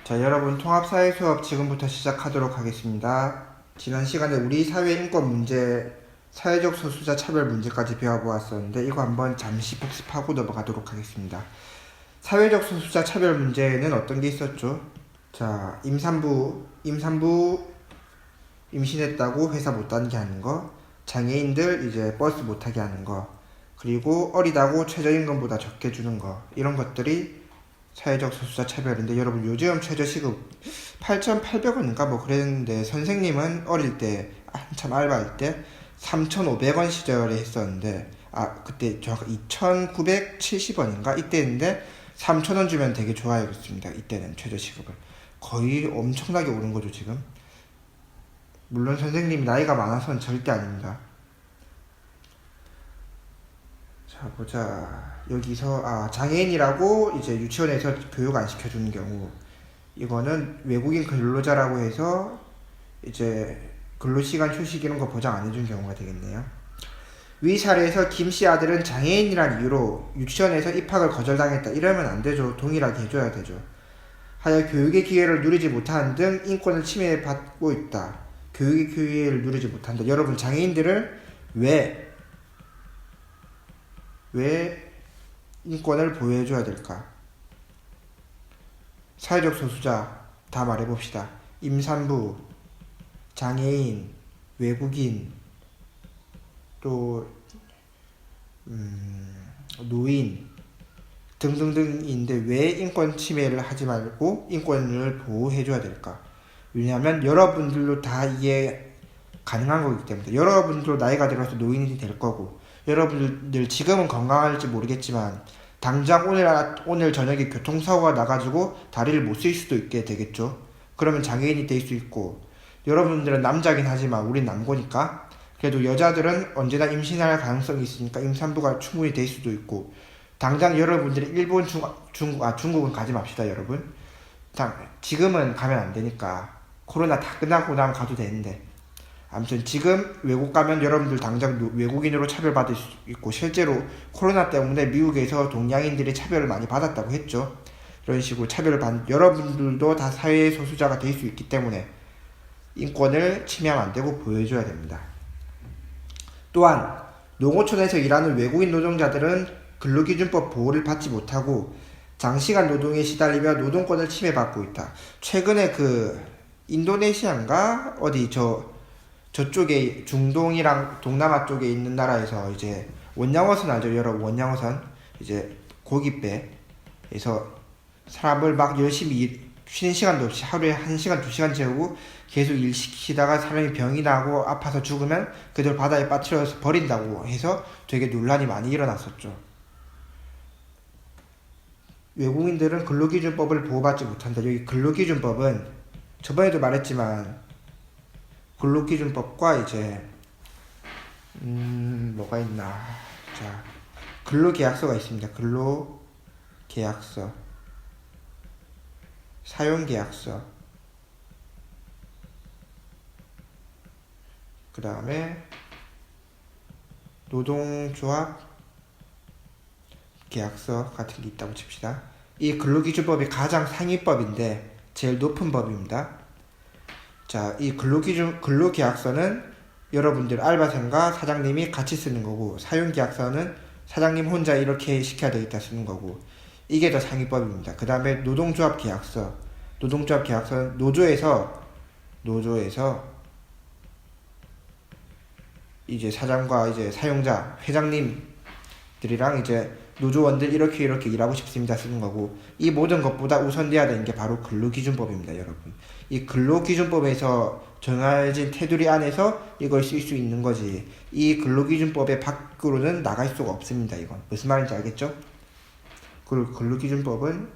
자, 여러분 통합사회 수업 지금부터 시작하도록 하겠습니다. 지난 시간에 우리 사회 인권 문제, 사회적 소수자 차별 문제까지 배워보았었는데 이거 한번 잠시 복습하고 넘어가도록 하겠습니다. 사회적 소수자 차별 문제는 어떤 게 있었죠? 자, 임산부 임신했다고 회사 못 다니게 하는 거, 장애인들 이제 버스 못 타게 하는 거, 그리고 어리다고 최저임금보다 적게 주는 거, 이런 것들이 사회적 소수자 차별인데, 여러분 요즘 최저시급 8,800원인가 뭐 그랬는데, 선생님은 어릴 때 한참 알바할 때 3,500원 시절에 했었는데, 그때 정확히 2,970원인가 이때인데 3,000원 주면 되게 좋아야겠습니다. 이때는 최저시급을 거의 엄청나게 오른 거죠 지금. 물론 선생님이 나이가 많아서는 절대 아닙니다. 자, 보자. 여기서 장애인이라고 이제 유치원에서 교육 안 시켜주는 경우, 이거는 외국인 근로자라고 해서 이제 근로시간 휴식 이런 거 보장 안 해준 경우가 되겠네요. 위 사례에서 김씨 아들은 장애인이란 이유로 유치원에서 입학을 거절당했다, 이러면 안 되죠. 동일하게 해줘야 되죠. 하여 교육의 기회를 누리지 못하는 등 인권을 침해받고 있다. 교육의 기회를 누리지 못한다. 여러분, 장애인들을 왜 인권을 보호해줘야 될까? 사회적 소수자 다 말해봅시다. 임산부, 장애인, 외국인, 또 노인 등등등인데 왜 인권 침해를 하지 말고 인권을 보호해줘야 될까? 왜냐하면 여러분들도 다 이해 가능한 거기 때문에. 여러분들도 나이가 들어서 노인이 될 거고, 여러분들 지금은 건강할지 모르겠지만 당장 오늘 저녁에 교통사고가 나가지고 다리를 못 쓸 수도 있게 되겠죠. 그러면 장애인이 될 수 있고, 여러분들은 남자긴 하지만 우린 남고니까 그래도 여자들은 언제나 임신할 가능성이 있으니까 임산부가 충분히 될 수도 있고, 당장 여러분들이 일본, 중국은 가지 맙시다 여러분. 지금은 가면 안 되니까 코로나 다 끝나고 나면 가도 되는데, 아무튼 지금 외국 가면 여러분들 당장 외국인으로 차별받을 수 있고, 실제로 코로나 때문에 미국에서 동양인들이 차별을 많이 받았다고 했죠. 이런 식으로 여러분들도 다 사회의 소수자가 될 수 있기 때문에 인권을 침해하면 안 되고 보호해줘야 됩니다. 또한 농어촌에서 일하는 외국인 노동자들은 근로기준법 보호를 받지 못하고 장시간 노동에 시달리며 노동권을 침해받고 있다. 최근에 인도네시아인가 어디 저쪽에 중동이랑 동남아 쪽에 있는 나라에서 이제 원양어선 알죠? 여러분, 원양어선 이제 고깃배에서 사람을 막 열심히 쉬는 시간도 없이 하루에 1시간 2시간 재우고 계속 일 시키다가 사람이 병이 나고 아파서 죽으면 그들 바다에 빠뜨려서 버린다고 해서 되게 논란이 많이 일어났었죠. 외국인들은 근로기준법을 보호받지 못한다. 여기 근로기준법은 저번에도 말했지만 근로기준법과 이제 뭐가 있나. 자, 근로계약서가 있습니다. 근로계약서, 사용계약서, 그 다음에 노동조합 계약서 같은 게 있다고 칩시다. 이 근로기준법이 가장 상위법인데 제일 높은 법입니다. 자, 이 근로계약서는 여러분들 알바생과 사장님이 같이 쓰는 거고, 사용계약서는 사장님 혼자 이렇게 시켜야 되겠다 쓰는 거고, 이게 더 상위법입니다. 그 다음에 노동조합 계약서는 노조에서 이제 사장과 이제 사용자, 회장님들이랑 이제 노조원들 이렇게 일하고 싶습니다 쓰는 거고, 이 모든 것보다 우선돼야 되는 게 바로 근로기준법입니다. 여러분, 이 근로기준법에서 정해진 테두리 안에서 이걸 쓸 수 있는 거지, 이 근로기준법의 밖으로는 나갈 수가 없습니다. 이건 무슨 말인지 알겠죠? 그리고 근로기준법은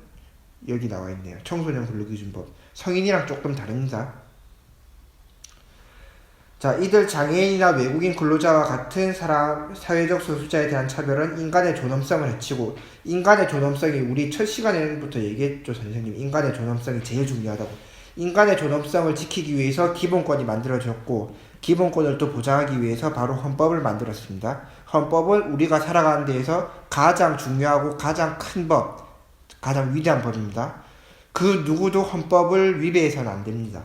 여기 나와 있네요. 청소년 근로기준법. 성인이랑 조금 다릅니다. 자, 이들 장애인이나 외국인 근로자와 같은 사회적 소수자에 대한 차별은 인간의 존엄성을 해치고, 인간의 존엄성이 우리 첫 시간에부터 얘기했죠. 선생님, 인간의 존엄성이 제일 중요하다고. 인간의 존엄성을 지키기 위해서 기본권이 만들어졌고, 기본권을 또 보장하기 위해서 바로 헌법을 만들었습니다. 헌법은 우리가 살아가는 데에서 가장 중요하고 가장 큰 법, 가장 위대한 법입니다. 그 누구도 헌법을 위배해서는 안 됩니다.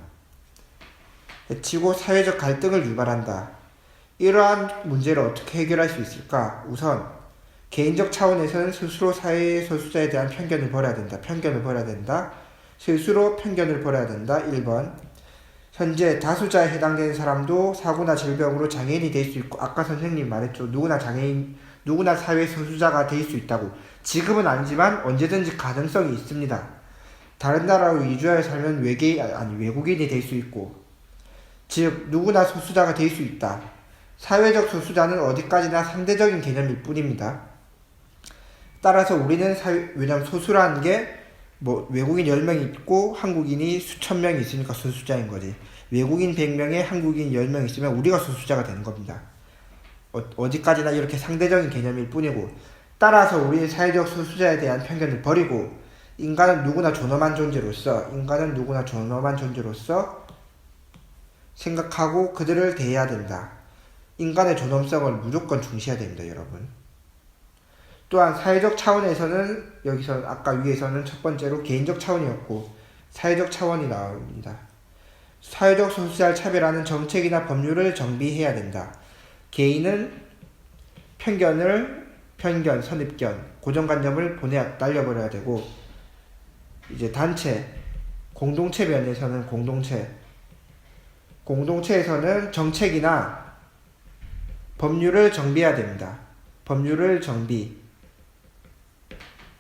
해치고 사회적 갈등을 유발한다. 이러한 문제를 어떻게 해결할 수 있을까? 우선 개인적 차원에서는 스스로 사회 소수자에 대한 편견을 버려야 된다. 스스로 편견을 버려야 된다. 1번. 현재 다수자에 해당되는 사람도 사고나 질병으로 장애인이 될 수 있고, 아까 선생님 말했죠. 누구나 사회 소수자가 될 수 있다고. 지금은 아니지만 언제든지 가능성이 있습니다. 다른 나라로 이주하여 살면 외국인이 될 수 있고, 즉 누구나 소수자가 될 수 있다. 사회적 소수자는 어디까지나 상대적인 개념일 뿐입니다. 따라서 우리는 왜냐면 소수라는 게 외국인 10명 있고 한국인이 수천 명 있으니까 소수자인 거지. 외국인 100명에 한국인 10명 있으면 우리가 소수자가 되는 겁니다. 어디까지나 이렇게 상대적인 개념일 뿐이고, 따라서 우리는 사회적 소수자에 대한 편견을 버리고 인간은 누구나 존엄한 존재로서 생각하고 그들을 대해야 된다. 인간의 존엄성을 무조건 중시해야 됩니다, 여러분. 또한 사회적 차원에서는 여기서 아까 위에서는 첫 번째로 개인적 차원이었고 사회적 차원이 나옵니다. 사회적 소수자를 차별하는 정책이나 법률을 정비해야 된다. 개인은 편견, 선입견, 고정관념을 날려버려야 되고, 이제 단체, 공동체 면에서는 공동체에서는 정책이나 법률을 정비해야 됩니다.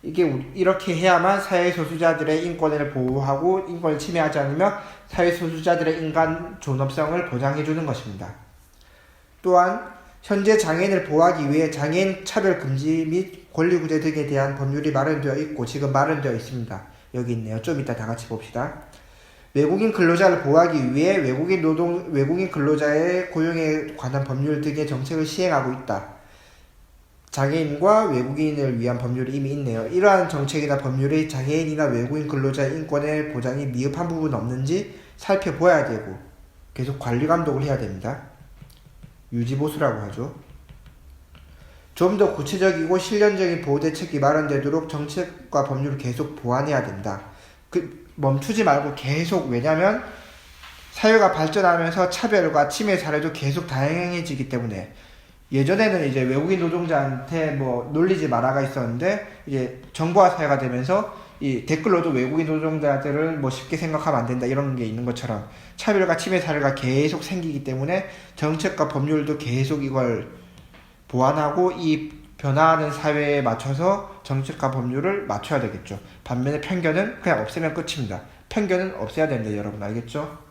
이렇게 해야만 사회 소수자들의 인권을 보호하고 인권을 침해하지 않으며 사회 소수자들의 인간 존엄성을 보장해주는 것입니다. 또한 현재 장애인을 보호하기 위해 장애인 차별 금지 및 권리구제 등에 대한 법률이 마련되어 있고 지금 마련되어 있습니다. 여기 있네요. 좀 이따 다 같이 봅시다. 외국인 근로자를 보호하기 위해 외국인 근로자의 고용에 관한 법률 등의 정책을 시행하고 있다. 장애인과 외국인을 위한 법률이 이미 있네요. 이러한 정책이나 법률이 장애인이나 외국인 근로자의 인권의 보장이 미흡한 부분은 없는지 살펴봐야 되고 계속 관리 감독을 해야 됩니다. 유지보수라고 하죠. 좀 더 구체적이고 실현적인 보호대책이 마련되도록 정책과 법률을 계속 보완해야 된다. 멈추지 말고 계속, 왜냐면 사회가 발전하면서 차별과 침해 사례도 계속 다양해지기 때문에, 예전에는 이제 외국인 노동자한테 놀리지 마라가 있었는데 이제 정보화 사회가 되면서 이 댓글로도 외국인 노동자들을 쉽게 생각하면 안 된다 이런 게 있는 것처럼 차별과 침해 사례가 계속 생기기 때문에 정책과 법률도 계속 이걸 보완하고 이 변화하는 사회에 맞춰서 정책과 법률을 맞춰야 되겠죠. 반면에 편견은 그냥 없애면 끝입니다. 편견은 없애야 됩니다, 여러분. 알겠죠?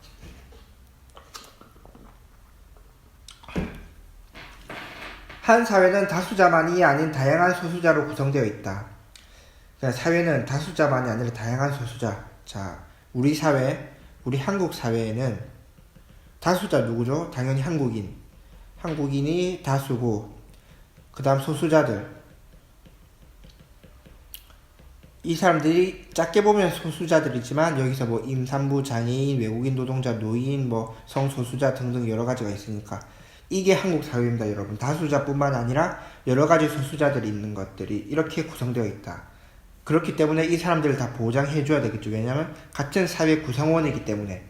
한 사회는 다수자만이 아닌 다양한 소수자로 구성되어 있다. 그러니까 사회는 다수자만이 아니라 다양한 소수자. 자, 우리 한국 사회에는 다수자 누구죠? 당연히 한국인이 다수고, 그 다음 소수자들. 이 사람들이 작게 보면 소수자들이지만 여기서 임산부, 장애인, 외국인 노동자, 노인, 성소수자 등등 여러 가지가 있으니까 이게 한국 사회입니다, 여러분. 다수자뿐만 아니라 여러 가지 소수자들이 있는 것들이 이렇게 구성되어 있다. 그렇기 때문에 이 사람들을 다 보장해줘야 되겠죠. 왜냐하면 같은 사회 구성원이기 때문에.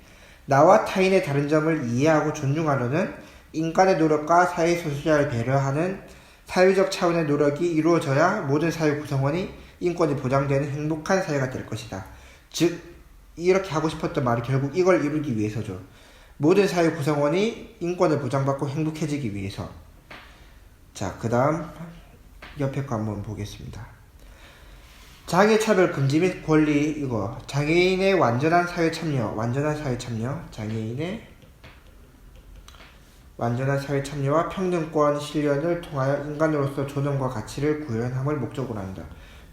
나와 타인의 다른 점을 이해하고 존중하려는 인간의 노력과 사회 소수자를 배려하는 사회적 차원의 노력이 이루어져야 모든 사회 구성원이 인권이 보장되는 행복한 사회가 될 것이다. 즉, 이렇게 하고 싶었던 말이 결국 이걸 이루기 위해서죠. 모든 사회 구성원이 인권을 보장받고 행복해지기 위해서. 자, 그 다음 옆에 거 한번 보겠습니다. 장애차별 금지 및 권리, 장애인의 완전한 사회 참여, 장애인의 완전한 사회 참여와 평등권 실현을 통하여 인간으로서 존엄과 가치를 구현함을 목적으로 한다.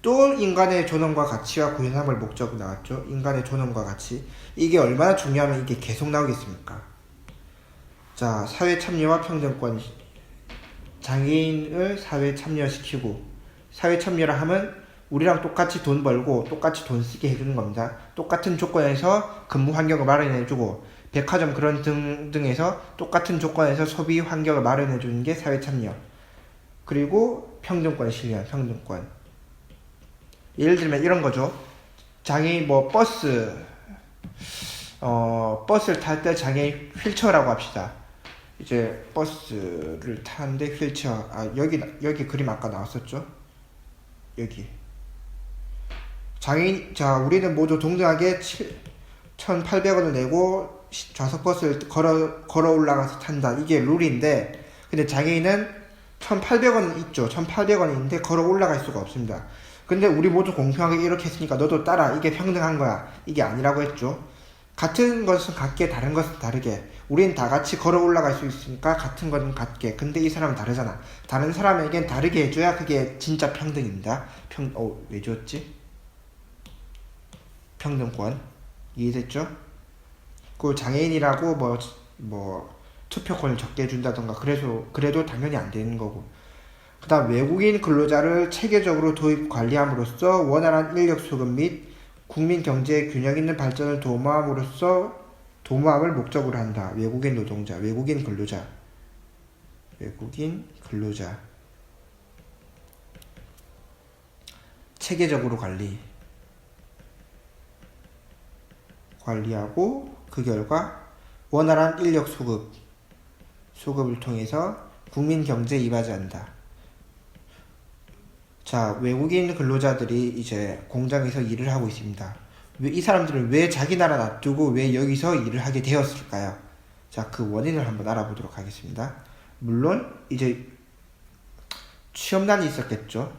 또 인간의 존엄과 가치와 구현함을 목적으로 나왔죠. 인간의 존엄과 가치. 이게 얼마나 중요하면 이게 계속 나오겠습니까? 자, 사회 참여와 평등권. 장애인을 사회에 참여시키고, 사회 참여를 하면 우리랑 똑같이 돈 벌고 똑같이 돈 쓰게 해주는 겁니다. 똑같은 조건에서 근무 환경을 마련해주고 백화점 그런 등에서 똑같은 조건에서 소비 환경을 마련해주는 게 사회 참여. 그리고 평등권 실현, 평등권. 예를 들면 이런 거죠. 장애인 뭐 버스를 탈 때 장애인 휠체어라고 합시다. 이제 버스를 타는데 휠체어, 여기 그림 아까 나왔었죠? 여기 장애인, 자 우리는 모두 동등하게 1,800원을 내고 좌석 버스를 걸어 올라가서 탄다. 이게 룰인데, 근데 장애인은 1,800원 있죠. 1,800원이 있는데 걸어 올라갈 수가 없습니다. 근데 우리 모두 공평하게 이렇게 했으니까 너도 따라, 이게 평등한 거야. 이게 아니라고 했죠. 같은 것은 같게, 다른 것은 다르게. 우린 다 같이 걸어 올라갈 수 있으니까 같은 것은 같게. 근데 이 사람은 다르잖아. 다른 사람에겐 다르게 해줘야 그게 진짜 평등입니다. 왜 줬지? 평등권. 이해됐죠? 그 장애인이라고 투표권을 적게 해준다던가 그래도 당연히 안 되는 거고. 그 다음 외국인 근로자를 체계적으로 도입 관리함으로써 원활한 인력 수급 및 국민 경제 균형 있는 발전을 도모함을 목적으로 한다. 외국인 노동자, 외국인 근로자 체계적으로 관리하고 그 결과 원활한 인력 수급을 통해서 국민 경제에 이바지한다. 자, 외국인 근로자들이 이제 공장에서 일을 하고 있습니다. 이 사람들은 왜 자기 나라 놔두고 왜 여기서 일을 하게 되었을까요? 자, 그 원인을 한번 알아보도록 하겠습니다. 물론 이제 취업난이 있었겠죠.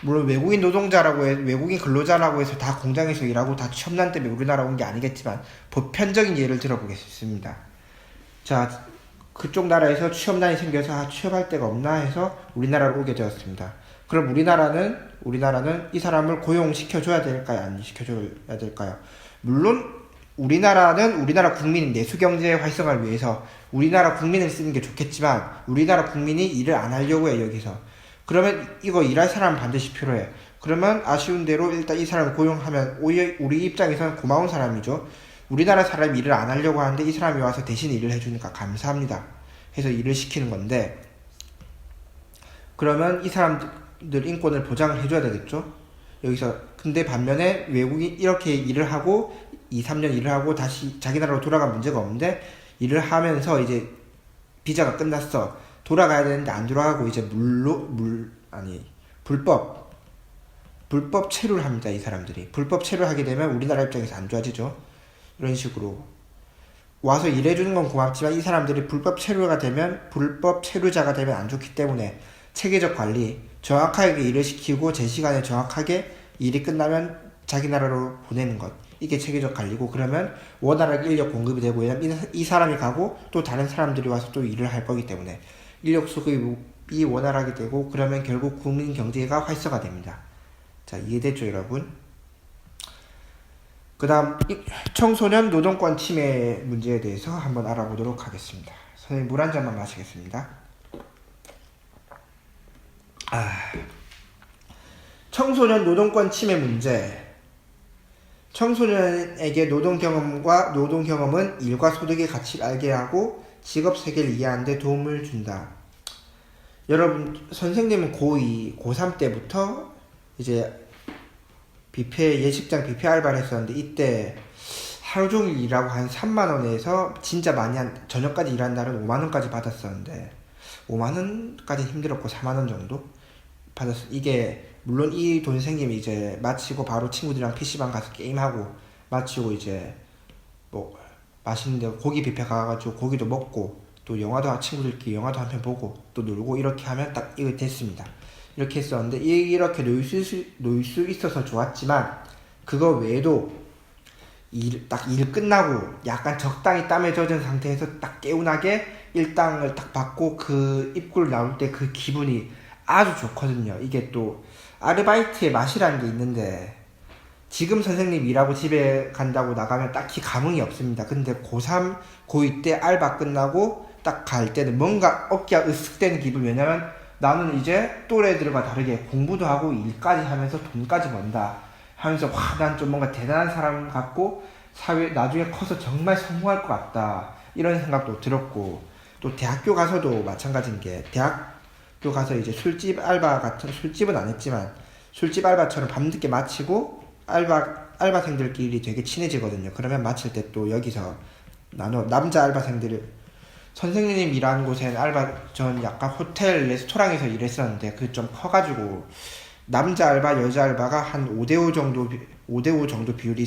물론 외국인 근로자라고 해서 다 공장에서 일하고 다 취업난 때문에 우리나라 온 게 아니겠지만 보편적인 예를 들어보겠습니다. 자, 그쪽 나라에서 취업난이 생겨서 취업할 데가 없나 해서 우리나라로 오게 되었습니다. 그럼 우리나라는 이 사람을 고용시켜줘야 될까요? 안 시켜줘야 될까요? 물론 우리나라는 우리나라 국민 내수경제 활성화를 위해서 우리나라 국민을 쓰는 게 좋겠지만 우리나라 국민이 일을 안 하려고 해요. 여기서. 그러면 이거 일할 사람은 반드시 필요해. 그러면 아쉬운 대로 일단 이 사람을 고용하면 오히려 우리 입장에서는 고마운 사람이죠. 우리나라 사람이 일을 안 하려고 하는데 이 사람이 와서 대신 일을 해주니까 감사합니다 해서 일을 시키는 건데, 그러면 이 사람들 인권을 보장을 해줘야 되겠죠. 여기서 근데 반면에 외국인 이렇게 일을 하고 2, 3년 일을 하고 다시 자기 나라로 돌아간 문제가 없는데, 일을 하면서 이제 비자가 끝났어. 돌아가야 되는데 안 돌아가고 이제 불법 체류를 합니다. 이 사람들이 불법 체류를 하게 되면 우리나라 입장에서 안 좋아지죠. 이런 식으로 와서 일해주는 건 고맙지만 이 사람들이 불법 체류자가 되면 안 좋기 때문에 체계적 관리, 정확하게 일을 시키고 제 시간에 정확하게 일이 끝나면 자기 나라로 보내는 것, 이게 체계적 관리고, 그러면 원활하게 인력 공급이 되고, 왜냐면 이 사람이 가고 또 다른 사람들이 와서 또 일을 할 거기 때문에 인력 수급이 원활하게 되고, 그러면 결국 국민 경제가 활성화됩니다. 자, 이해됐죠 여러분? 그 다음 청소년 노동권 침해 문제에 대해서 한번 알아보도록 하겠습니다. 선생님 물 한 잔만 마시겠습니다. 청소년 노동권 침해 문제. 청소년에게 노동 경험은 일과 소득의 가치를 알게 하고 직업 세계를 이해하는 데 도움을 준다. 여러분, 선생님은 고2, 고3 때부터 이제 예식장 뷔페 알바를 했었는데, 이때 하루 종일 일하고 한 3만원에서 진짜 많이 저녁까지 일한 날은 5만원까지 받았었는데, 5만원까지 힘들었고 4만원 정도 받았어. 이게 물론 이 돈생님이 이제 마치고 바로 친구들이랑 PC방 가서 게임하고 마치고 이제 뭐 맛있는 데 고기 뷔페 가가지고 고기도 먹고 또 친구들끼리 영화도 한 편 보고 또 놀고 이렇게 하면 딱 이거 됐습니다. 이렇게 했었는데, 이렇게 놀 수 있어서 좋았지만 그거 외에도 일 끝나고 약간 적당히 땀에 젖은 상태에서 딱 개운하게 일당을 딱 받고 그 입구를 나올 때 그 기분이 아주 좋거든요. 이게 또 아르바이트의 맛이라는 게 있는데, 지금 선생님 일하고 집에 간다고 나가면 딱히 감흥이 없습니다. 근데 고3, 고2 때 알바 끝나고 딱 갈 때는 뭔가 어깨가 으쓱대는 기분. 왜냐면 나는 이제 또래들과 다르게 공부도 하고 일까지 하면서 돈까지 번다 하면서 난 좀 뭔가 대단한 사람 같고 나중에 커서 정말 성공할 것 같다 이런 생각도 들었고, 또 대학교 가서도 마찬가지인 게, 대학교 가서 이제 술집은 안 했지만 술집 알바처럼 밤늦게 마치고 알바생들끼리 되게 친해지거든요. 그러면 마칠 때 또 여기서 남자 알바생들을 선생님 일하는 곳엔 전 약간 호텔 레스토랑에서 일했었는데 그 좀 커가지고 남자 알바 여자 알바가 한 5대5 정도 비율이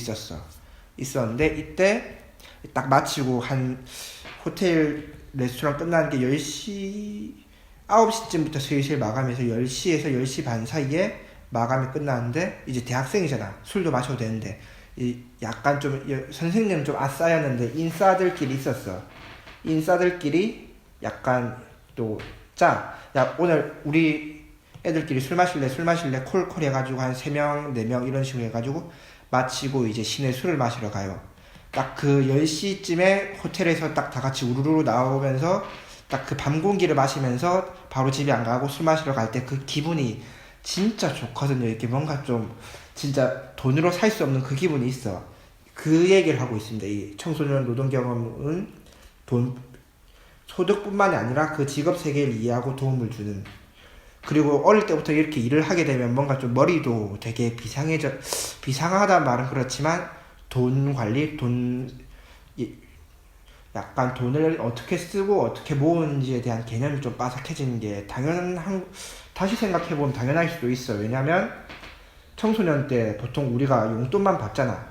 있었는데 이때 딱 마치고 한 호텔 레스토랑 끝나는 게 10시 9시쯤부터 슬슬 마감해서 10시에서 10시 반 사이에 마감이 끝나는데 이제 대학생이잖아. 술도 마셔도 되는데 약간 좀 선생님은 좀 아싸였는데 인싸들끼리 있었어. 인싸들끼리 약간 또 야 오늘 우리 애들끼리 술 마실래 콜 해가지고 한 3명 4명 이런 식으로 해가지고 마치고 이제 시내 술을 마시러 가요. 딱 그 10시쯤에 호텔에서 딱 다 같이 우르르 나오면서 딱 그 밤 공기를 마시면서 바로 집에 안 가고 술 마시러 갈 때 그 기분이 진짜 좋거든요. 이렇게 뭔가 좀 진짜 돈으로 살 수 없는 그 기분이 있어. 그 얘기를 하고 있습니다. 이 청소년 노동 경험은 소득뿐만이 아니라 그 직업 세계를 이해하고 도움을 주는. 그리고 어릴 때부터 이렇게 일을 하게 되면 뭔가 좀 머리도 되게 비상하다는 말은 그렇지만 돈 관리, 약간 돈을 어떻게 쓰고 어떻게 모으는지에 대한 개념이 좀 빠삭해지는 게 다시 생각해보면 당연할 수도 있어. 왜냐면 청소년 때 보통 우리가 용돈만 받잖아.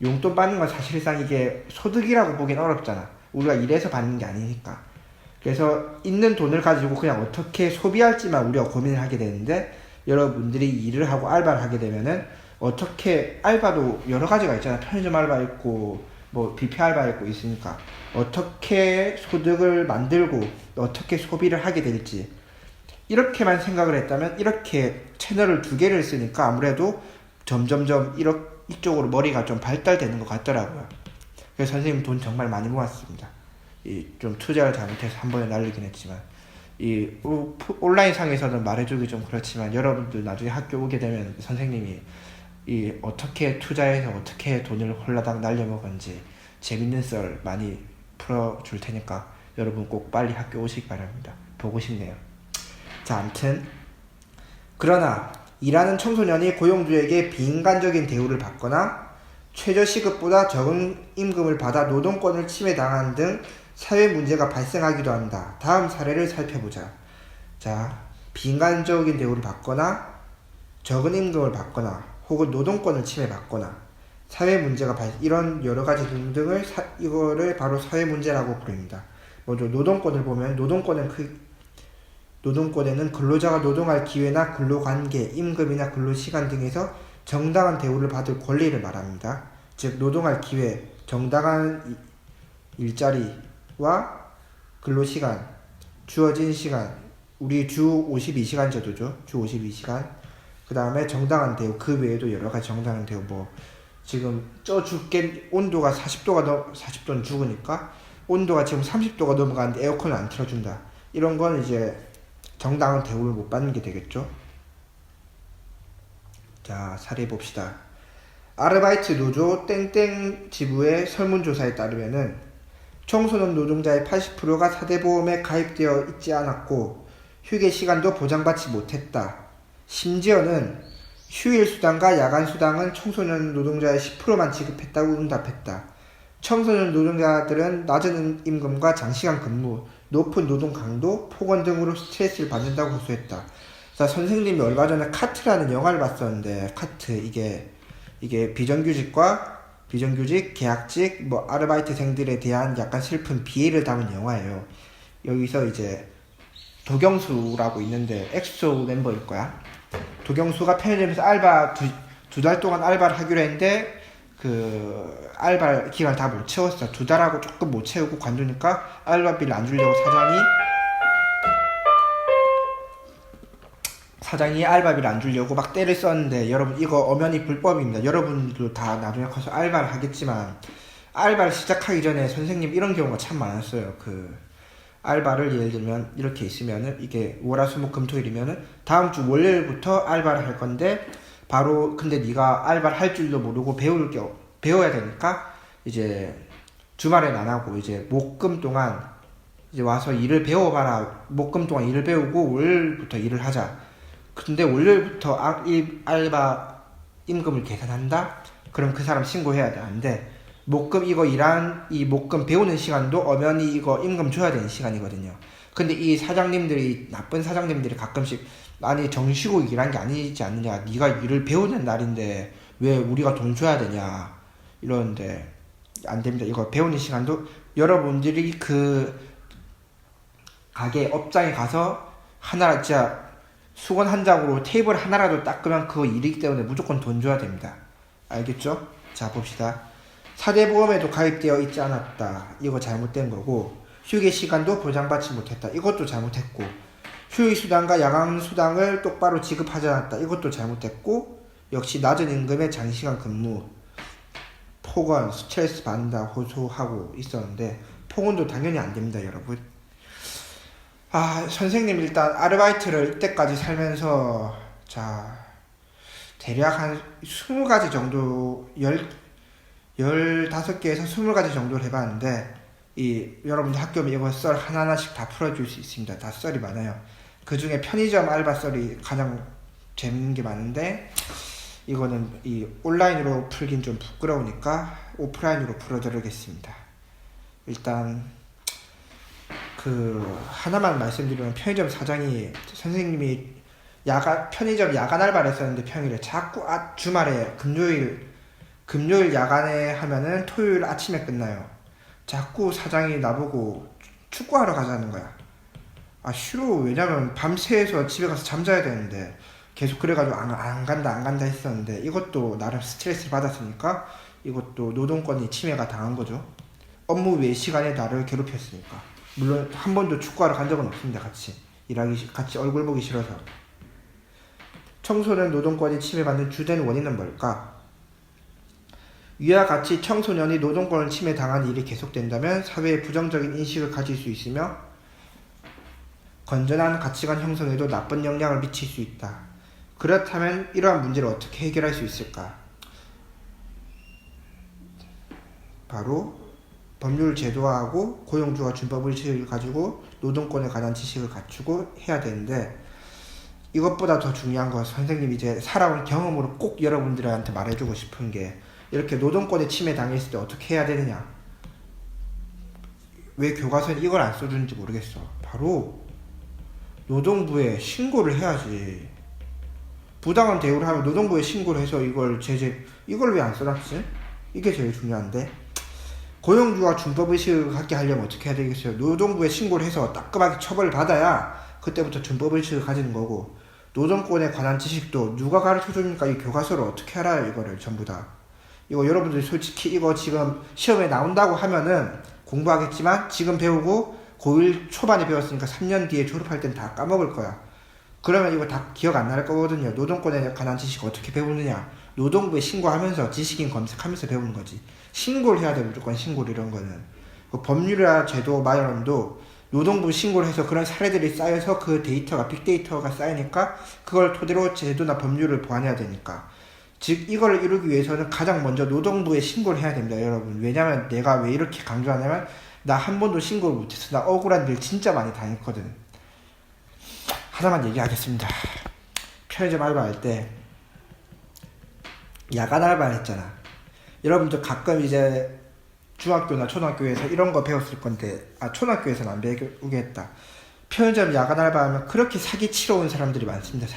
용돈 받는 건 사실상 이게 소득이라고 보기엔 어렵잖아. 우리가 일해서 받는 게 아니니까. 그래서 있는 돈을 가지고 그냥 어떻게 소비할지만 우리가 고민을 하게 되는데, 여러분들이 일을 하고 알바를 하게 되면은 어떻게, 알바도 여러 가지가 있잖아. 편의점 알바 있고 뭐 뷔페 알바 있고 있으니까 어떻게 소득을 만들고 어떻게 소비를 하게 될지, 이렇게만 생각을 했다면, 이렇게 채널을 2개를 쓰니까 아무래도 점점점 이쪽으로 머리가 좀 발달되는 것 같더라고요. 그래서 선생님 돈 정말 많이 모았습니다. 좀 투자를 잘못해서 한 번에 날리긴 했지만, 온라인 상에서는 말해주기 좀 그렇지만, 여러분들 나중에 학교 오게 되면 선생님이 어떻게 투자해서 어떻게 돈을 홀라당 날려먹었는지 재밌는 썰 많이 풀어줄 테니까 여러분 꼭 빨리 학교 오시기 바랍니다. 보고 싶네요. 자, 아무튼 그러나 일하는 청소년이 고용주에게 비인간적인 대우를 받거나 최저시급보다 적은 임금을 받아 노동권을 침해당하는 등 사회 문제가 발생하기도 한다. 다음 사례를 살펴보자. 자, 비인간적인 대우를 받거나 적은 임금을 받거나 혹은 노동권을 침해받거나 사회 문제가 이런 여러 가지 등등을 이거를 바로 사회 문제라고 부릅니다. 먼저 노동권을 보면, 노동권에는 근로자가 노동할 기회나 근로관계, 임금이나 근로시간 등에서 정당한 대우를 받을 권리를 말합니다. 즉 노동할 기회, 정당한 일자리와 근로시간, 주어진 시간, 우리 주 52시간 제도죠. 주 52시간. 그 다음에 정당한 대우, 그 외에도 여러 가지 정당한 대우, 지금 온도가 40도는 죽으니까 온도가 지금 30도가 넘어가는데 에어컨을 안 틀어준다. 이런 건 이제 정당한 대우를 못 받는 게 되겠죠. 자, 사례 봅시다. 아르바이트 노조 땡땡 지부의 설문조사에 따르면은 청소년 노동자의 80%가 사대보험에 가입되어 있지 않았고 휴게 시간도 보장받지 못했다. 심지어는 휴일 수당과 야간 수당은 청소년 노동자의 10%만 지급했다고 응답했다. 청소년 노동자들은 낮은 임금과 장시간 근무, 높은 노동 강도, 폭언 등으로 스트레스를 받는다고 호소했다. 자, 선생님이 얼마 전에 카트라는 영화를 봤었는데, 카트, 이게 비정규직, 계약직, 아르바이트생들에 대한 약간 슬픈 비애를 담은 영화예요. 여기서 이제 도경수라고 있는데 엑소 멤버일 거야. 도경수가 편의점에서 두 달 동안 알바를 하기로 했는데 그 알바 기간 다 못 채웠어. 2달하고 조금 못 채우고 관두니까 알바비를 안 주려고 사장이 알바비를 안 주려고 막 떼를 썼는데, 여러분 이거 엄연히 불법입니다. 여러분들도 다 나중에 커서 알바를 하겠지만, 알바를 시작하기 전에 선생님 이런 경우가 참 많았어요. 알바를 예를 들면 이렇게 있으면은, 이게 월화수목금토일이면은 다음 주 월요일부터 알바를 할 건데, 근데 네가 알바를 할 줄도 모르고 배워야 되니까 이제 주말엔 안 하고 이제 목금 동안 이제 와서 일을 배워봐라. 목금 동안 일을 배우고 월요일부터 일을 하자. 근데 월요일부터 임금을 계산한다? 그럼 그 사람 신고해야 돼. 안 돼. 목금 이거 일한 이 목금 배우는 시간도 엄연히 이거 임금 줘야 되는 시간이거든요. 근데 이 사장님들이 나쁜 사장님들이 가끔씩 아니 정시고 일한 게 아니지 않느냐, 네가 일을 배우는 날인데 왜 우리가 돈 줘야 되냐 이러는데 안 됩니다. 이거 배우는 시간도 여러분들이 그 가게 업장에 가서 하나 진짜 수건 한 장으로 테이블 하나라도 닦으면 그거 일이기 때문에 무조건 돈 줘야 됩니다. 알겠죠? 자 봅시다. 사대보험에도 가입되어 있지 않았다. 이거 잘못된 거고, 휴게 시간도 보장받지 못했다. 이것도 잘못했고, 휴일수당과 야간수당을 똑바로 지급하지 않았다. 이것도 잘못했고, 역시 낮은 임금의 장시간 근무, 폭언, 스트레스 받는다 호소하고 있었는데 폭언도 당연히 안 됩니다, 여러분. 선생님 일단 아르바이트를 이때까지 살면서 자 대략 한 20가지 정도 15개에서 20가지 정도를 해봤는데 여러분들 학교면 이거 썰 하나하나씩 다 풀어줄 수 있습니다. 다 썰이 많아요. 그 중에 편의점 알바 썰이 가장 재밌는 게 많은데 이거는 온라인으로 풀긴 좀 부끄러우니까 오프라인으로 풀어드리겠습니다. 일단 하나만 말씀드리면 편의점 사장이 선생님이 편의점 야간 알바를 했었는데 평일에 자꾸 주말에 금요일 야간에 하면은 토요일 아침에 끝나요. 자꾸 사장이 나보고 축구하러 가자는 거야. 싫어. 왜냐면 밤새서 집에 가서 잠자야 되는데 계속 그래가지고 안 간다 했었는데 이것도 나름 스트레스를 받았으니까 이것도 노동권이 침해가 당한 거죠. 업무 외 시간에 나를 괴롭혔으니까. 물론 한 번도 축구하러 간 적은 없습니다. 같이 얼굴 보기 싫어서. 청소년 노동권이 침해받는 주된 원인은 뭘까? 위와 같이 청소년이 노동권을 침해당한 일이 계속된다면 사회에 부정적인 인식을 가질 수 있으며 건전한 가치관 형성에도 나쁜 영향을 미칠 수 있다. 그렇다면 이러한 문제를 어떻게 해결할 수 있을까? 바로 법률 제도화하고 고용주와 준법의식을 가지고 노동권에 관한 지식을 갖추고 해야 되는데, 이것보다 더 중요한 건 선생님이 이제 살아온 경험으로 꼭 여러분들한테 말해주고 싶은 게, 이렇게 노동권에 침해 당했을 때 어떻게 해야 되느냐. 왜 교과서에 이걸 안 써주는지 모르겠어. 바로 노동부에 신고를 해야지. 부당한 대우를 하면 노동부에 신고를 해서 이걸 왜 안 써놨지? 이게 제일 중요한데, 고용주와 준법의식을 갖게 하려면 어떻게 해야 되겠어요? 노동부에 신고를 해서 따끔하게 처벌을 받아야 그때부터 준법의식을 가지는 거고, 노동권에 관한 지식도 누가 가르쳐줍니까? 이 교과서를 어떻게 알아요? 이거를 전부 다. 이거 여러분들이 솔직히 이거 지금 시험에 나온다고 하면은 공부하겠지만 지금 배우고 고1 초반에 배웠으니까 3년 뒤에 졸업할 땐 다 까먹을 거야. 그러면 이거 다 기억 안 날 거거든요. 노동권에 관한 지식 어떻게 배우느냐? 노동부에 신고하면서 지식인 검색하면서 배우는 거지. 신고를 해야 돼. 무조건 신고를. 이런 거는 법률이나 제도 마련도 노동부 신고를 해서 그런 사례들이 쌓여서 그 데이터가 빅데이터가 쌓이니까 그걸 토대로 제도나 법률을 보완해야 되니까, 즉 이걸 이루기 위해서는 가장 먼저 노동부에 신고를 해야 됩니다, 여러분. 왜냐면 내가 왜 이렇게 강조하냐면 나 한 번도 신고를 못했어. 나 억울한 일 진짜 많이 당했거든. 하나만 얘기하겠습니다. 편의점 알바할 때 야간 알바를 했잖아. 여러분들 가끔 이제 중학교나 초등학교에서 이런 거 배웠을 건데, 초등학교에서는 안 배우게 했다. 편의점 야간 알바하면 그렇게 사기치러 온 사람들이 많습니다.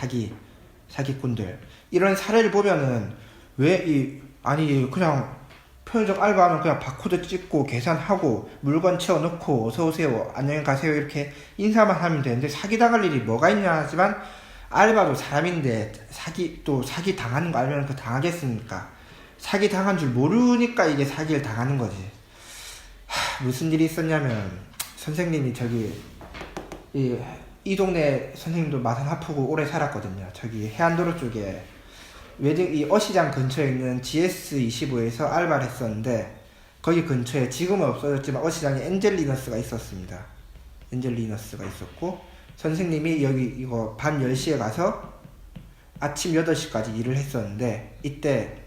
사기꾼들. 이런 사례를 보면은 그냥 편의점 알바하면 그냥 바코드 찍고 계산하고 물건 채워넣고 어서오세요 안녕히 가세요 이렇게 인사만 하면 되는데 사기당할 일이 뭐가 있냐 하지만, 알바도 사람인데 사기 당하는 거 알면 그 당하겠습니까? 사기 당한 줄 모르니까 이게 사기를 당하는 거지. 무슨 일이 있었냐면, 선생님이 이 동네 선생님도 마산 하프구 오래 살았거든요. 해안도로 쪽에 이 어시장 근처에 있는 GS25에서 알바를 했었는데, 거기 근처에 지금은 없어졌지만 어시장에 엔젤리너스가 있었습니다. 엔젤리너스가 있었고, 선생님이 이거 밤 10시에 가서 아침 8시까지 일을 했었는데, 이때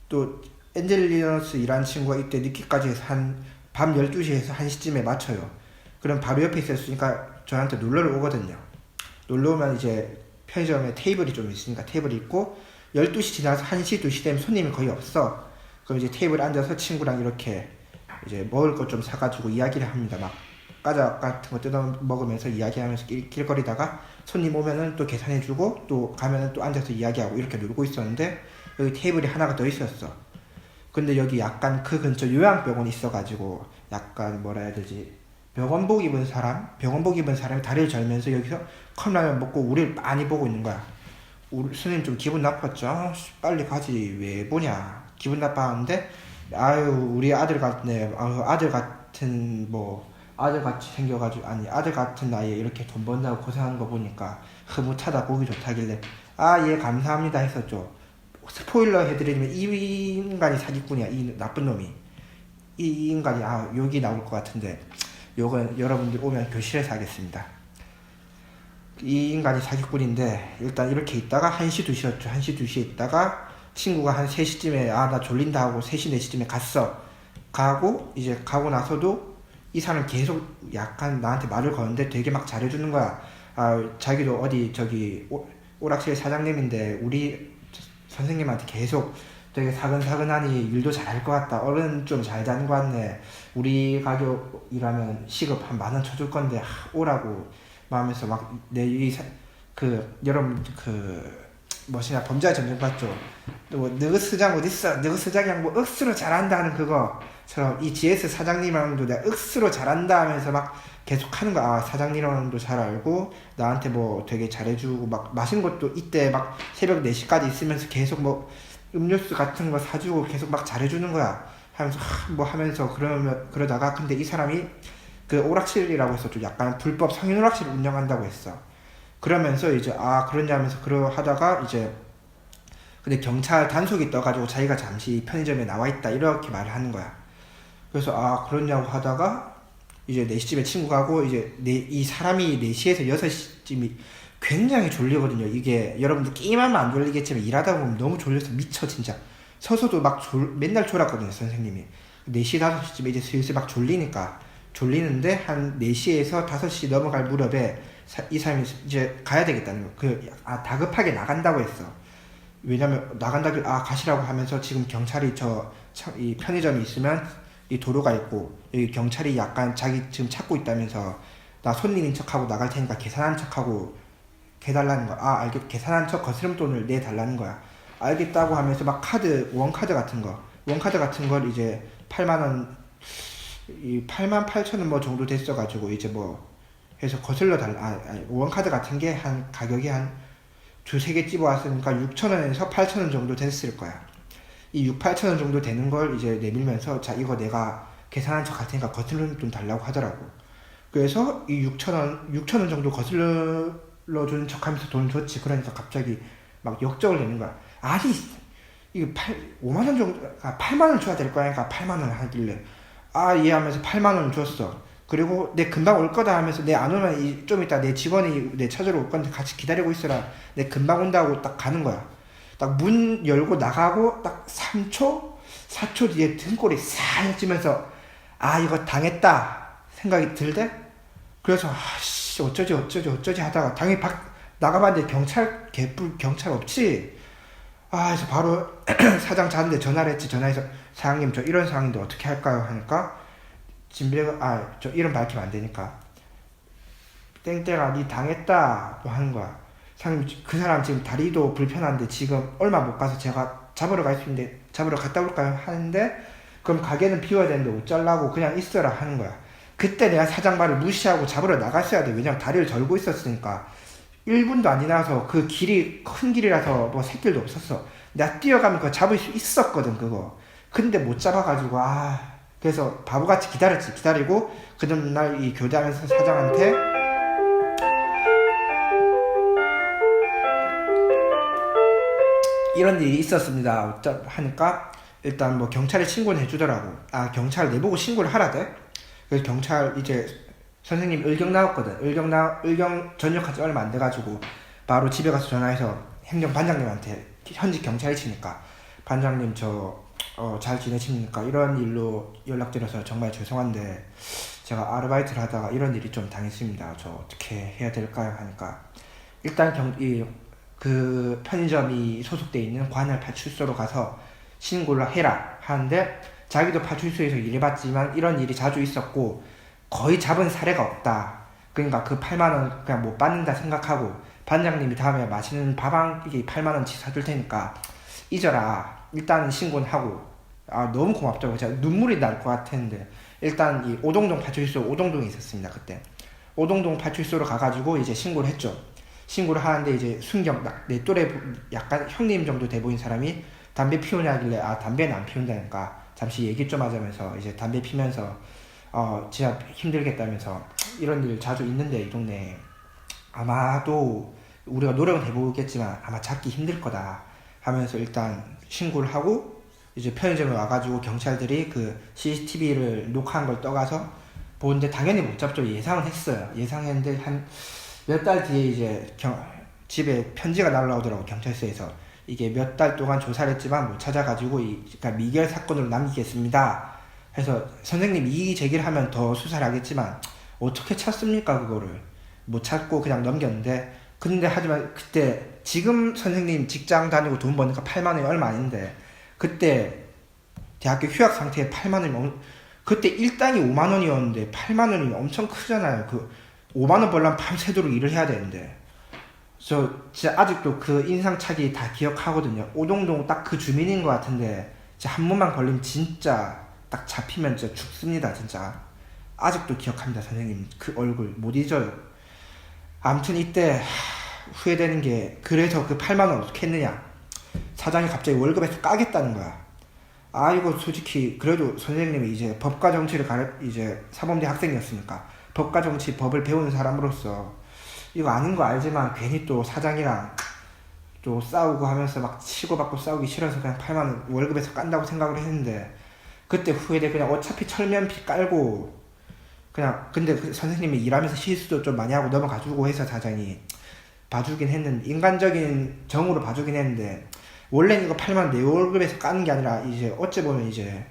또 엔젤리너스 일하는 친구가 이때 늦게까지 해서 밤 12시에서 1시쯤에 맞춰요. 그럼 바로 옆에 있었으니까 저한테 놀러를 오거든요. 놀러 오면 이제 편의점에 테이블이 좀 있으니까 테이블이 있고, 12시 지나서 1시, 2시 되면 손님이 거의 없어. 그럼 이제 테이블에 앉아서 친구랑 이렇게 이제 먹을 것 좀 사가지고 이야기를 합니다. 막 과자 같은 거 뜯어 먹으면서 이야기하면서 길거리다가 손님 오면은 또 계산해주고 또 가면은 또 앉아서 이야기하고 이렇게 놀고 있었는데 여기 테이블이 하나가 더 있었어. 근데 여기 약간 그 근처 요양병원이 있어가지고 약간 뭐라 해야 되지, 병원복 입은 사람이 다리를 절면서 여기서 컵라면 먹고 우리를 많이 보고 있는 거야. 우리 스님 좀 기분 나빴죠. 아, 빨리 가지 왜 보냐. 기분 나빠하는데 아유 우리 아들 같네. 아유 아들 같은 뭐 아들같이 생겨가지고 아니 아들 같은 나이에 이렇게 돈 번다고 고생하는 거 보니까 흐뭇하다 보기 좋다길래 아 예 감사합니다 했었죠. 스포일러 해드리면 이 인간이 사기꾼이야. 이 나쁜 놈이. 이 인간이 욕이 나올 것 같은데 욕은 여러분들 오면 교실에서 하겠습니다. 이 인간이 사기꾼인데 일단 이렇게 있다가 1시 2시였죠. 1시 2시에 있다가 친구가 한 3시쯤에 나 졸린다 하고 3시 4시쯤에 갔어. 가고 이제 가고 나서도 이 사람 계속 약간 나한테 말을 거는데 되게 막 잘해주는 거야. 자기도 어디 저기 오락실 사장님인데 우리 선생님한테 계속 되게 사근사근하니 일도 잘할 것 같다. 어른 좀 잘 다닌 것 같네. 우리 가격이라면 시급 한 10,000원 쳐줄 건데 오라고 마음에서 막 여러분 뭐시냐 범죄와 전쟁 봤죠. 뭐 너그 스장 어딨어? 너그 스장이 뭐 억수로 잘한다는 그거처럼 이 GS 사장님랑도 내가 억수로 잘한다 하면서 막 계속 하는 거야. 사장님랑도 잘 알고 나한테 뭐 되게 잘해주고 막 맛있는 것도 이때 막 새벽 4시까지 있으면서 계속 뭐 음료수 같은 거 사주고 계속 막 잘해주는 거야. 하면서 뭐 하면서 그러다가 근데 이 사람이 그 오락실이라고 해서 좀 약간 불법 성인 오락실을 운영한다고 했어. 그러면서 이제 그러냐면서 하다가 이제 근데 경찰 단속이 떠가지고 자기가 잠시 편의점에 나와 있다 이렇게 말을 하는 거야. 그래서 그러냐고 하다가 이제 4시쯤에 친구 가고 이제 이 사람이 4시에서 6시쯤이 굉장히 졸리거든요. 이게 여러분들 게임하면 안 졸리겠지만 일하다 보면 너무 졸려서 미쳐 진짜. 서서도 막 맨날 졸았거든요 선생님이. 4시 5시쯤에 이제 슬슬 막 졸리는데 한 4시에서 5시 넘어갈 무렵에 이 사람이 이제 가야 되겠다는 거. 다급하게 나간다고 했어. 왜냐면 나간다길 가시라고 하면서 지금 경찰이 이 편의점이 있으면 이 도로가 있고 여기 경찰이 약간 자기 지금 찾고 있다면서 나 손님인 척하고 나갈 테니까 계산한 척하고 해달라는 거야. 계산한 척 거스름돈을 내달라는 거야. 알겠다고 하면서 막 원카드 같은 걸 이제 8만 8천 원 뭐 정도 됐어가지고 이제 뭐 해서 거슬러 원카드 같은 게 한 가격이 한 2-3개 집어왔으니까 6,000원에서 8,000원 정도 됐을 거야. 이 8,000원 정도 되는 걸 이제 내밀면서 자 이거 내가 계산한 척 할 테니까 거슬러 돈 달라고 하더라고. 그래서 이 6,000원 정도 거슬러 주는 척 하면서 돈 줬지. 그러니까 갑자기 막 역적을 내는 거야. 아니 이거 5만원 정도 8만원 줘야 될 거니까 8만원 하길래 예 하면서 8만원을 줬어. 그리고 내 금방 올 거다 하면서 내 안 오면 좀 이따 내 직원이 내 찾으러 올 건데 같이 기다리고 있어라. 내 금방 온다고 딱 가는 거야. 딱 문 열고 나가고 딱 3초? 4초 뒤에 등골이 싹 찌면서 이거 당했다 생각이 들대? 그래서 어쩌지 하다가 당연히 나가봤는데 경찰 없지? 그래서 바로 사장 자는데 전화를 했지. 전화해서 사장님 저 이런 상황인데 어떻게 할까요? 하니까 저 이름 밝히면 안 되니까 땡땡아 니 당했다 뭐 하는 거야. 사장님 그 사람 지금 다리도 불편한데 지금 얼마 못 가서 제가 잡으러 갈 수 있는데 잡으러 갔다 올까요? 하는데 그럼 가게는 비워야 되는데 어쩌려고 그냥 있어라 하는 거야. 그때 내가 사장 말을 무시하고 잡으러 나갔어야 돼. 왜냐면 다리를 절고 있었으니까. 1분도 안 지나서 그 길이 큰 길이라서 뭐 새길도 없었어. 내가 뛰어가면 그거 잡을 수 있었거든 그거. 근데 못 잡아가지고 그래서 바보같이 기다리고 그 다음날 이 교대하면서 사장한테 이런 일이 있었습니다 하니까 일단 뭐 경찰에 신고는 해주더라고. 경찰 내보고 신고를 하라대. 그래서 경찰 이제 선생님 의경 나왔거든. 의경 전역한 지 얼마 안 돼가지고 바로 집에 가서 전화해서 행정반장님한테 현직 경찰이시니까 반장님 잘 지내십니까? 이런 일로 연락드려서 정말 죄송한데 제가 아르바이트를 하다가 이런 일이 좀 당했습니다. 저 어떻게 해야 될까요? 하니까 일단 그 그 편의점이 소속돼 있는 관할 파출소로 가서 신고를 해라 하는데 자기도 파출소에서 일해봤지만 이런 일이 자주 있었고 거의 잡은 사례가 없다. 그러니까 그 8만원 그냥 못 받는다 생각하고 반장님이 다음에 맛있는 밥 한 끼 8만원치 사줄 테니까 잊어라. 일단 신고는 하고 너무 고맙더라고요. 제가 눈물이 날 것 같았는데 일단 이 오동동 파출소 오동동에 있었습니다. 그때 오동동 파출소로 가가지고 이제 신고를 했죠. 신고를 하는데 이제 순경 내 또래 약간 형님 정도 돼 보인 사람이 담배 피우냐길래 담배는 안 피운다니까 잠시 얘기 좀 하자면서 이제 담배 피면서 진짜 힘들겠다면서 이런 일 자주 있는데 이 동네에 아마도 우리가 노력은 해보겠지만 아마 잡기 힘들 거다 하면서 일단 신고를 하고 이제 편의점에 와가지고 경찰들이 그 CCTV를 녹화한 걸 떠가서 보는데 당연히 못 잡죠. 예상은 했어요. 예상했는데 한 몇 달 뒤에 이제 집에 편지가 날라오더라고. 경찰서에서 이게 몇 달 동안 조사를 했지만 못 찾아가지고 그러니까 미결 사건으로 남기겠습니다 해서 선생님 이의 제기를 하면 더 수사를 하겠지만 어떻게 찾습니까? 그거를 못 찾고 그냥 넘겼는데 근데 하지만 그때 지금 선생님 직장 다니고 돈 버니까 8만원이 얼마 아닌데 그때 대학교 휴학 상태에 8만원이 그때 일당이 5만원이었는데 8만원이 엄청 크잖아요. 그 5만원 벌려면 밤새도록 일을 해야 되는데 저 진짜 아직도 그 인상착의 다 기억하거든요. 오동동 딱 그 주민인 것 같은데 진짜 한 번만 걸리면 진짜 딱 잡히면 진짜 죽습니다. 진짜 아직도 기억합니다. 선생님 그 얼굴 못 잊어요. 아무튼 이때 후회되는 게 그래서 그 8만원 어떻게 했느냐. 사장이 갑자기 월급에서 까겠다는 거야. 이거 솔직히 그래도 선생님이 이제 법과 정치를 이제 사범대 학생이었으니까 법과 정치 법을 배우는 사람으로서 이거 아닌 거 알지만 괜히 또 사장이랑 또 싸우고 하면서 막 치고받고 싸우기 싫어서 그냥 8만원 월급에서 깐다고 생각을 했는데 그때 후회돼. 그냥 어차피 철면피 깔고 그냥 근데 그 선생님이 일하면서 실수도 좀 많이 하고 넘어가주고 해서 사장이 봐주긴 했는데 인간적인 정으로 봐주긴 했는데 원래는 이거 8만원 내 월급에서 까는 게 아니라 이제 어찌 보면 이제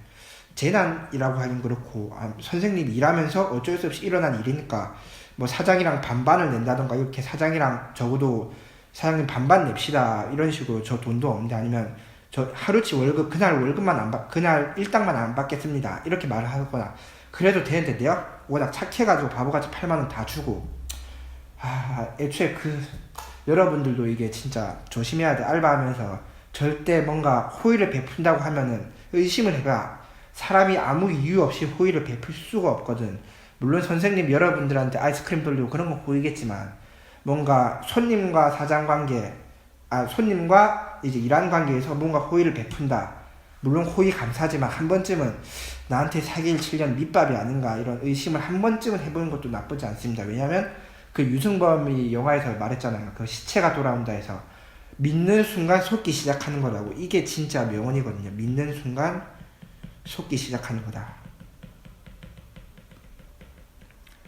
재난이라고 하긴 그렇고 선생님이 일하면서 어쩔 수 없이 일어난 일이니까 뭐 사장이랑 반반을 낸다던가 이렇게 사장이랑 적어도 사장님 반반 냅시다 이런 식으로 저 돈도 없는데 아니면 저 하루치 월급 그날 월급만 그날 일당만 안 받겠습니다 이렇게 말을 하거나 그래도 되는데 내가 워낙 착해가지고 바보같이 8만원 다 주고 애초에 여러분들도 이게 진짜 조심해야 돼. 알바하면서 절대 뭔가 호의를 베푼다고 하면은 의심을 해봐. 사람이 아무 이유 없이 호의를 베풀 수가 없거든. 물론 선생님 여러분들한테 아이스크림 돌리고 그런 건 보이겠지만 뭔가 손님과 사장 관계 손님과 이제 일하는 관계에서 뭔가 호의를 베푼다. 물론 호의 감사하지만 한 번쯤은 나한테 사기를 치려는 밑밥이 아닌가 이런 의심을 한 번쯤은 해보는 것도 나쁘지 않습니다. 왜냐면 그 유승범이 영화에서 말했잖아요. 그 시체가 돌아온다 해서 믿는 순간 속기 시작하는 거라고. 이게 진짜 명언이거든요. 믿는 순간 속기 시작하는 거다.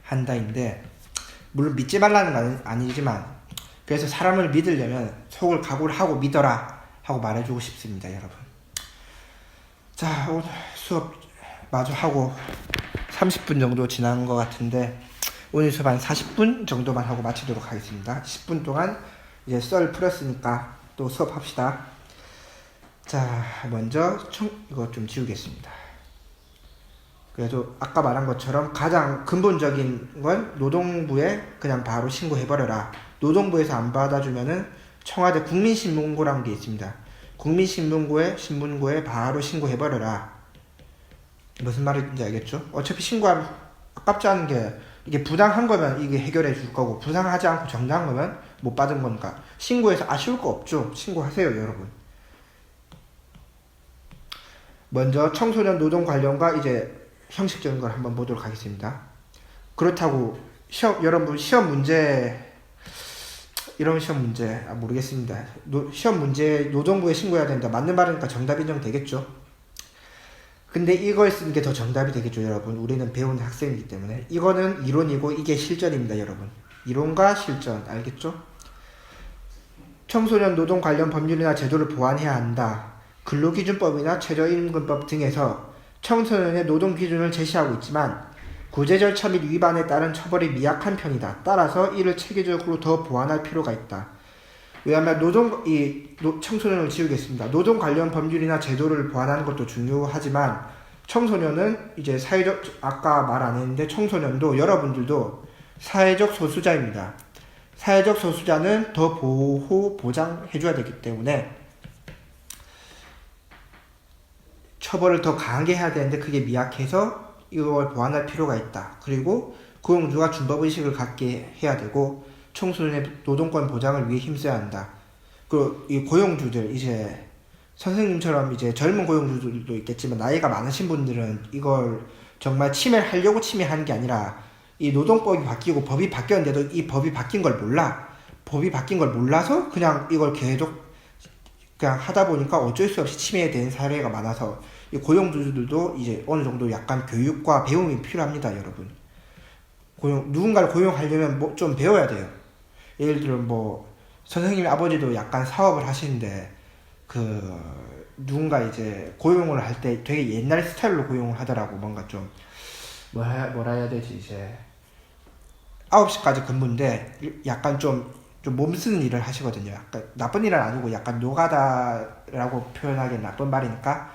한다인데 물론 믿지 말라는 건 아니지만 그래서 사람을 믿으려면 속을 각오를 하고 믿어라 하고 말해주고 싶습니다. 여러분. 자 오늘 수업 마저 하고 30분 정도 지난 것 같은데 오늘 수업 한 40분 정도만 하고 마치도록 하겠습니다. 10분 동안 이제 썰 풀었으니까 또 수업합시다. 자 먼저 이거 좀 지우겠습니다. 그래도 아까 말한 것처럼 가장 근본적인 건 노동부에 그냥 바로 신고해버려라. 노동부에서 안 받아주면은 청와대 국민신문고라는 게 있습니다. 국민신문고에 바로 신고해버려라. 무슨 말인지 알겠죠? 어차피 신고하면 아깝지 않은 게 이게 부당한 거면 이게 해결해 줄 거고 부당하지 않고 정당한 거면 못 받은 거니까 신고해서 아쉬울 거 없죠. 신고하세요 여러분. 먼저 청소년 노동 관련과 이제 형식적인 걸 한번 보도록 하겠습니다. 그렇다고 여러분 시험 문제 이런 시험 문제 모르겠습니다. 시험 문제 노동부에 신고해야 된다. 맞는 말이니까 정답 인정되겠죠. 근데 이걸 쓰는 게 더 정답이 되겠죠 여러분. 우리는 배우는 학생이기 때문에. 이거는 이론이고 이게 실전입니다 여러분. 이론과 실전 알겠죠? 청소년 노동 관련 법률이나 제도를 보완해야 한다. 근로기준법이나 최저임금법 등에서 청소년의 노동기준을 제시하고 있지만 구제 절차 및 위반에 따른 처벌이 미약한 편이다. 따라서 이를 체계적으로 더 보완할 필요가 있다. 왜냐하면 청소년을 지우겠습니다. 노동 관련 법률이나 제도를 보완하는 것도 중요하지만 청소년은 이제 아까 말 안 했는데 청소년도 여러분들도 사회적 소수자입니다. 사회적 소수자는 더 보장해줘야 되기 때문에 처벌을 더 강하게 해야 되는데 그게 미약해서 이걸 보완할 필요가 있다. 그리고 고용주가 준법의식을 갖게 해야 되고 청소년의 노동권 보장을 위해 힘써야 한다. 그리고 이 고용주들 이제 선생님처럼 이제 젊은 고용주들도 있겠지만 나이가 많으신 분들은 이걸 정말 침해를 하려고 침해하는 게 아니라 이 노동법이 바뀌고 법이 바뀌었는데도 이 법이 바뀐 걸 몰라. 법이 바뀐 걸 몰라서 그냥 이걸 계속 그냥 하다 보니까 어쩔 수 없이 침해된 사례가 많아서 이 고용주들도 이제 어느 정도 약간 교육과 배움이 필요합니다, 여러분. 누군가를 고용하려면 좀 배워야 돼요. 예를 들어 선생님 아버지도 약간 사업을 하시는데 누군가 이제 고용을 할 때 되게 옛날 스타일로 고용을 하더라고. 뭔가 좀 뭐라 해야 되지, 이제 9시까지 근무인데 약간 좀 몸쓰는 일을 하시거든요. 약간 나쁜 일은 아니고 약간 노가다라고 표현하기엔 나쁜 말이니까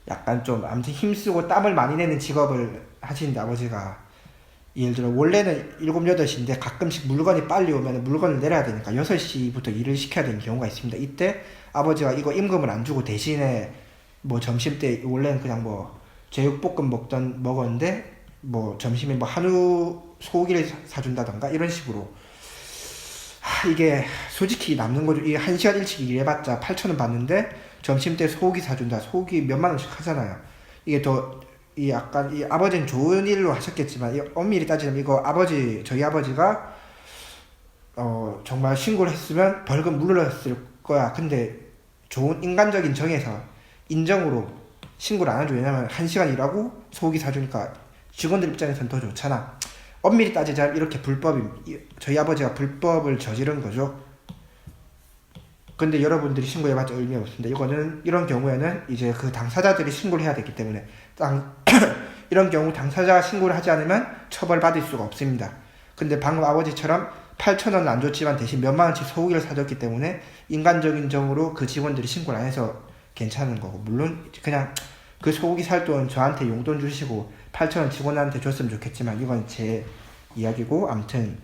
약간 아무튼 힘쓰고 땀을 많이 내는 직업을 하시는데 아버지가 예를 들어 원래는 7, 8시인데 가끔씩 물건이 빨리 오면 물건을 내려야 되니까 6시부터 일을 시켜야 되는 경우가 있습니다. 이때 아버지가 이거 임금을 안 주고 대신에 점심때 원래는 그냥 제육볶음 먹었는데 점심에 한우 소고기를 사준다던가 이런 식으로 이게 솔직히 남는 거죠. 이게 1시간 일찍 일해봤자 8,000원 받는데 점심때 소고기 사준다. 소고기 몇만 원씩 하잖아요. 이게 약간 이 아버지는 좋은 일로 하셨겠지만 엄밀히 따지면 저희 아버지가 정말 신고를 했으면 벌금 물렀을 거야. 근데 좋은 인간적인 정에서 인정으로 신고를 안 하죠. 왜냐면 1시간 일하고 소고기 사주니까 직원들 입장에서는 더 좋잖아. 엄밀히 따지자면 이렇게 저희 아버지가 불법을 저지른 거죠. 근데 여러분들이 신고해봤자 의미 없습니다. 이런 경우에는 이제 그 당사자들이 신고를 해야 되기 때문에 이런 경우 당사자가 신고를 하지 않으면 처벌받을 수가 없습니다. 근데 방금 아버지처럼 8,000원은 안 줬지만 대신 몇만 원씩 소고기를 사줬기 때문에 인간적인 정으로 그 직원들이 신고를 안 해서 괜찮은 거고, 물론 그냥 그 소고기 살 돈 저한테 용돈 주시고 8,000원 직원한테 줬으면 좋겠지만 이건 제 이야기고, 아무튼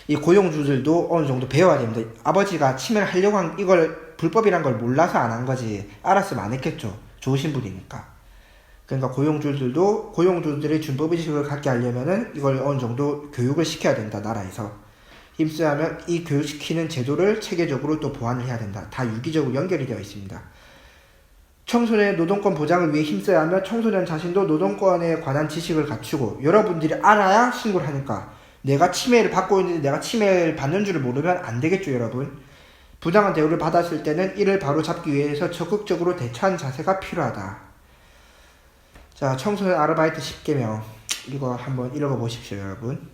이 고용주들도 어느 정도 배워야 됩니다. 아버지가 침해를 하려고 이걸 불법이란 걸 몰라서 안 한 거지 알았으면 안 했겠죠. 좋으신 분이니까. 그러니까 고용주들의 준법의식을 갖게 하려면은 이걸 어느 정도 교육을 시켜야 된다. 나라에서 힘써야 하면 이 교육시키는 제도를 체계적으로 또 보완을 해야 된다. 다 유기적으로 연결이 되어 있습니다. 청소년의 노동권 보장을 위해 힘써야 하며 청소년 자신도 노동권에 관한 지식을 갖추고, 여러분들이 알아야 신고를 하니까 내가 침해를 받고 있는데 내가 침해를 받는 줄을 모르면 안 되겠죠, 여러분. 부당한 대우를 받았을 때는 이를 바로 잡기 위해서 적극적으로 대처하는 자세가 필요하다. 자, 청소년 아르바이트 10개명 이거 한번 읽어보십시오, 여러분.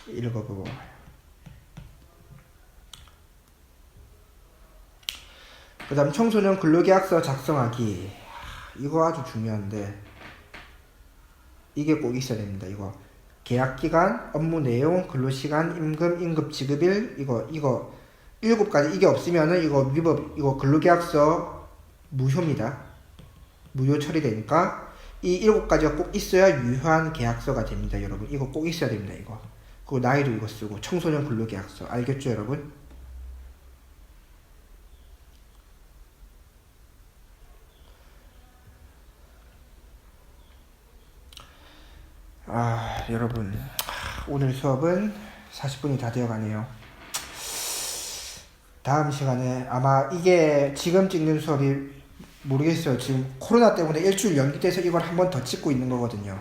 읽어보고. 그 다음 청소년 근로계약서 작성하기. 이거 아주 중요한데 이게 꼭 있어야 됩니다. 이거 계약기간, 업무 내용, 근로시간, 임금, 임금 지급일, 이거 7가지. 이게 없으면은 이거 근로계약서 무효입니다. 무효 처리되니까 이 7가지가 꼭 있어야 유효한 계약서가 됩니다, 여러분. 이거 꼭 있어야 됩니다, 이거. 그리고 나이도 이거 쓰고. 청소년 근로계약서. 알겠죠, 여러분? 여러분. 오늘 수업은 40분이 다 되어가네요. 다음 시간에 아마 이게 지금 찍는 수업이 모르겠어요. 지금 코로나 때문에 일주일 연기돼서 이걸 한 번 더 찍고 있는 거거든요.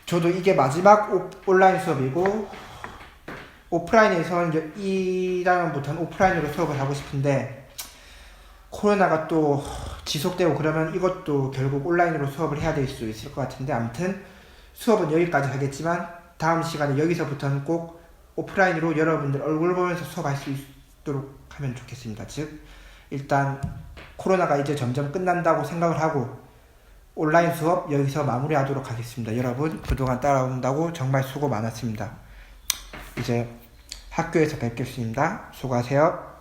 저도 이게 마지막 온라인 수업이고 오프라인에서는 2단원부터는 오프라인으로 수업을 하고 싶은데 코로나가 또 지속되고 그러면 이것도 결국 온라인으로 수업을 해야 될 수 있을 것 같은데, 아무튼 수업은 여기까지 하겠지만 다음 시간에 여기서부터는 꼭 오프라인으로 여러분들 얼굴 보면서 수업할 수 있도록 하면 좋겠습니다. 즉 일단 코로나가 이제 점점 끝난다고 생각을 하고 온라인 수업 여기서 마무리하도록 하겠습니다. 여러분 그동안 따라온다고 정말 수고 많았습니다. 이제 학교에서 뵙겠습니다. 수고하세요.